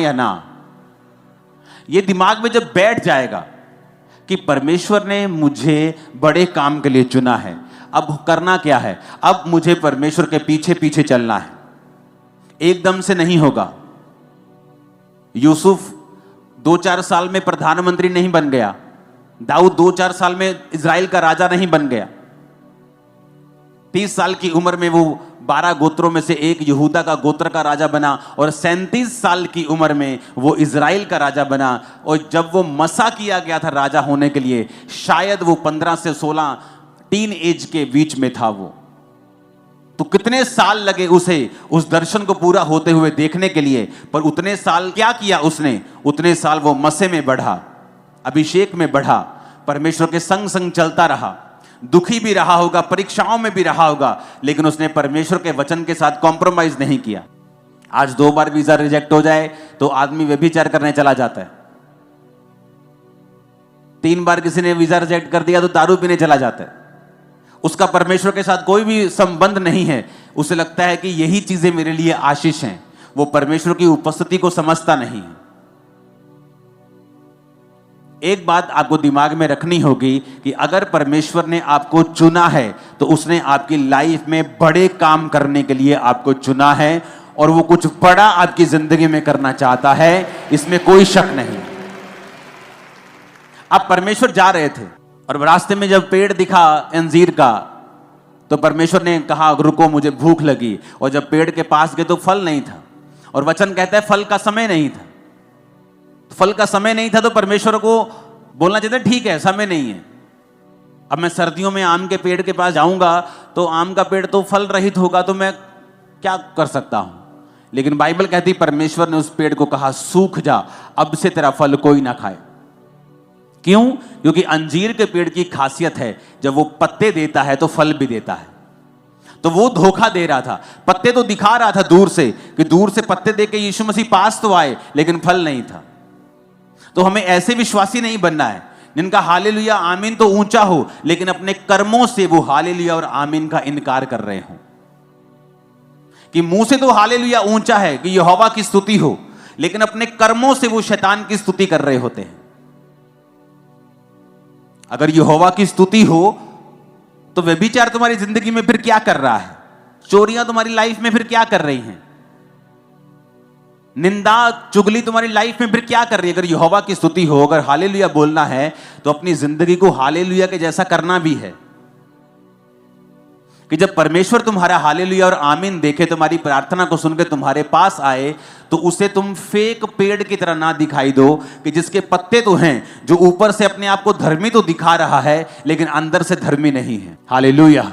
या ना, ये दिमाग में जब बैठ जाएगा कि परमेश्वर ने मुझे बड़े काम के लिए चुना है, अब करना क्या है, अब मुझे परमेश्वर के पीछे पीछे चलना है। एकदम से नहीं होगा। यूसुफ 2-4 साल में प्रधानमंत्री नहीं बन गया। दाऊद 2-4 साल में इजराइल का राजा नहीं बन गया। 30 साल की उम्र में वो 12 गोत्रों में से एक यहूदा का गोत्र का राजा बना, और 37 साल की उम्र में वो इजराइल का राजा बना। और जब वो मसा किया गया था राजा होने के लिए, शायद वो 15 से 16 टीन एज के बीच में था वो। तो कितने साल लगे उसे उस दर्शन को पूरा होते हुए देखने के लिए, पर उतने साल क्या किया उसने, उतने साल वो मसे में बढ़ा, अभिषेक में बढ़ा, परमेश्वर के संग संग चलता रहा। दुखी भी रहा होगा, परीक्षाओं में भी रहा होगा, लेकिन उसने परमेश्वर के वचन के साथ कॉम्प्रोमाइज नहीं किया। आज 2 बार वीजा रिजेक्ट हो जाए तो आदमी व्यभिचार करने चला जाता है। 3 बार किसी ने वीजा रिजेक्ट कर दिया तो दारू पीने चला जाता है। उसका परमेश्वर के साथ कोई भी संबंध नहीं है। उसे लगता है कि यही चीजें मेरे लिए आशीष हैं। वो परमेश्वर की उपस्थिति को समझता नहीं है। एक बात आपको दिमाग में रखनी होगी कि अगर परमेश्वर ने आपको चुना है तो उसने आपकी लाइफ में बड़े काम करने के लिए आपको चुना है, और वो कुछ बड़ा आपकी जिंदगी में करना चाहता है, इसमें कोई शक नहीं। आप परमेश्वर जा रहे थे और रास्ते में जब पेड़ दिखा अंजीर का, तो परमेश्वर ने कहा रुको, मुझे भूख लगी। और जब पेड़ के पास गए तो फल नहीं था, और वचन कहता है फल का समय नहीं था। फल का समय नहीं था तो परमेश्वर को बोलना चाहिए ठीक है, समय नहीं है। अब मैं सर्दियों में आम के पेड़ के पास जाऊंगा तो आम का पेड़ तो फल रहित होगा, तो मैं क्या कर सकता हूं। लेकिन बाइबल कहती परमेश्वर ने उस पेड़ को कहा सूख जा, अब से तेरा फल कोई ना खाए। क्यों? क्योंकि अंजीर के पेड़ की खासियत है, जब वो पत्ते देता है तो फल भी देता है। तो वो धोखा दे रहा था। पत्ते तो दिखा रहा था दूर से कि दूर से पत्ते देके यीशु मसीह पास तो आए, लेकिन फल नहीं था। तो हमें ऐसे विश्वासी नहीं बनना है जिनका हालेलुया आमीन तो ऊंचा हो, लेकिन अपने कर्मों से वो हालेलुया और आमीन का इनकार कर रहे हो। कि मुंह से तो हालेलुया ऊंचा है कि यहोवा की स्तुति हो, लेकिन अपने कर्मों से वो शैतान की स्तुति कर रहे होते हैं। अगर यहोवा की स्तुति हो तो व्यभिचार तुम्हारी जिंदगी में फिर क्या कर रहा है? चोरियां तुम्हारी लाइफ में फिर क्या कर रही हैं? निंदा चुगली तुम्हारी लाइफ में फिर क्या कर रही है? अगर यहोवा की स्तुति हो, अगर हालेलुया बोलना है तो अपनी जिंदगी को हालेलुया के जैसा करना भी है। कि जब परमेश्वर तुम्हारा हालेलुया और आमीन देखे, तुम्हारी प्रार्थना को सुनकर तुम्हारे पास आए, तो उसे तुम फेक पेड़ की तरह ना दिखाई दो कि जिसके पत्ते तो हैं, जो ऊपर से अपने आप को धर्मी तो दिखा रहा है लेकिन अंदर से धर्मी नहीं है। हालेलुया।